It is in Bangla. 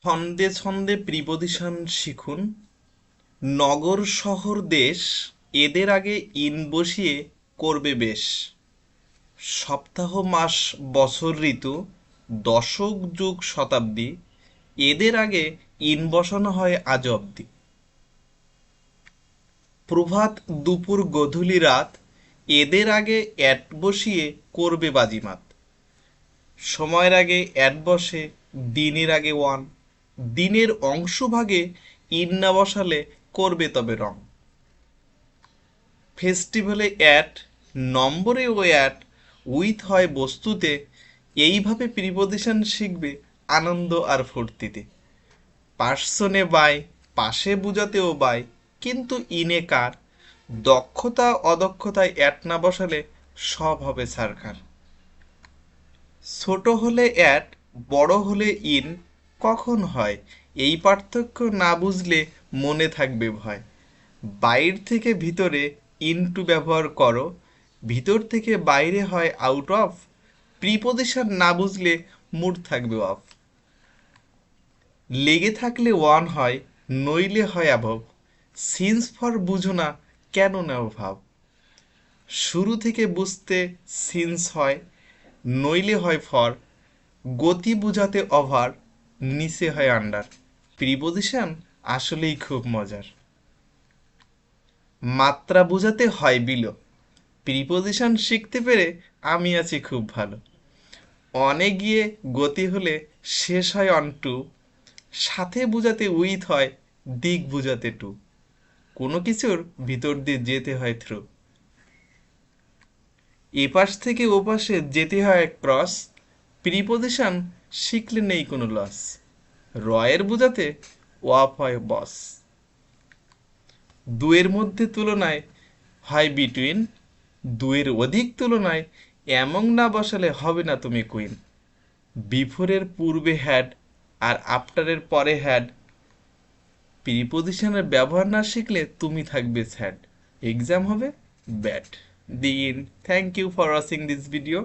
ছন্দে ছন্দে প্রিপোজিশন শিখুন। নগর শহর দেশ এদের আগে ইন বসিয়ে করবে বেশ। সপ্তাহ মাস বছর ঋতু দশক যুগ শতাব্দী এদের আগে ইন বসানো হয় আজ অব্দি। প্রভাত দুপুর গধূলি রাত এদের আগে অ্যাট বসিয়ে করবে বাজিমাত। সময়ের আগে অ্যাট বসে দিনের আগে ওয়ান, দিনের অংশভাগে ইন না বসালে করবে তবে রং। ফেস্টিভ্যালে অ্যাট, নম্বরেও অ্যাট, উইথ হয় বস্তুতে। এইভাবে প্রিপোজিশন শিখবে আনন্দ আর ফুর্তিতে। পার্সনে বাই, পাশে বুঝাতেও বাই, কিন্তু ইনে কার। দক্ষতা অদক্ষতায় অ্যাট না বসালে সব হবে সারকার। ছোট হলে অ্যাট, বড় হলে ইন কখন হয় এই পার্থক্য না বুঝলে মনে থাকবে ভয়। বাইর থেকে ভিতরে ইনটু ব্যবহার করো, ভিতর থেকে বাইরে হয় আউট অফ। প্রিপোজিশন না বুঝলে মুড থাকবে অফ। লেগে থাকলে ওয়ান হয়, নইলে হয় অ্যাভব। সিন্স ফর বুঝো না, কেন নাও ভাব। শুরু থেকে বুঝতে সিন্স হয়, নইলে হয় ফর। গতি বুঝাতে ওভার, নিচে হয় আন্ডার। প্রিপোজিশন আসলেই খুব মজার। মাত্রা বুঝাতে হয় বিলো, প্রিপোজিশন শিখতে পেরে আমি আছি খুব ভালো। অনে গিয়ে গতি হলে শেষ হয় অন টু, সাথে বুঝাতে উইথ হয়, দিক বুঝাতে টু। কোনো কিছুর ভিতর দিয়ে যেতে হয় থ্রু। এপাশ থেকে ওপাশে যেতে হয় ক্রস, প্রিপোজিশন শিখলে নেই কোনো লস। রয়ের বুঝাতে ওয়াপ হয় বস। দুয়ের মধ্যে তুলনায় হয় বিটুইন, দুয়ের অধিক তুলনায় এমন না বসালে হবে না তুমি কুইন। বিফোরের পূর্বে হ্যাড আর আফটারের পরে হ্যাড, প্রিপোজিশনের ব্যবহার না শিখলে তুমি থাকবে স্যাড, এক্সাম হবে bad. The end. Thank you for watching this video.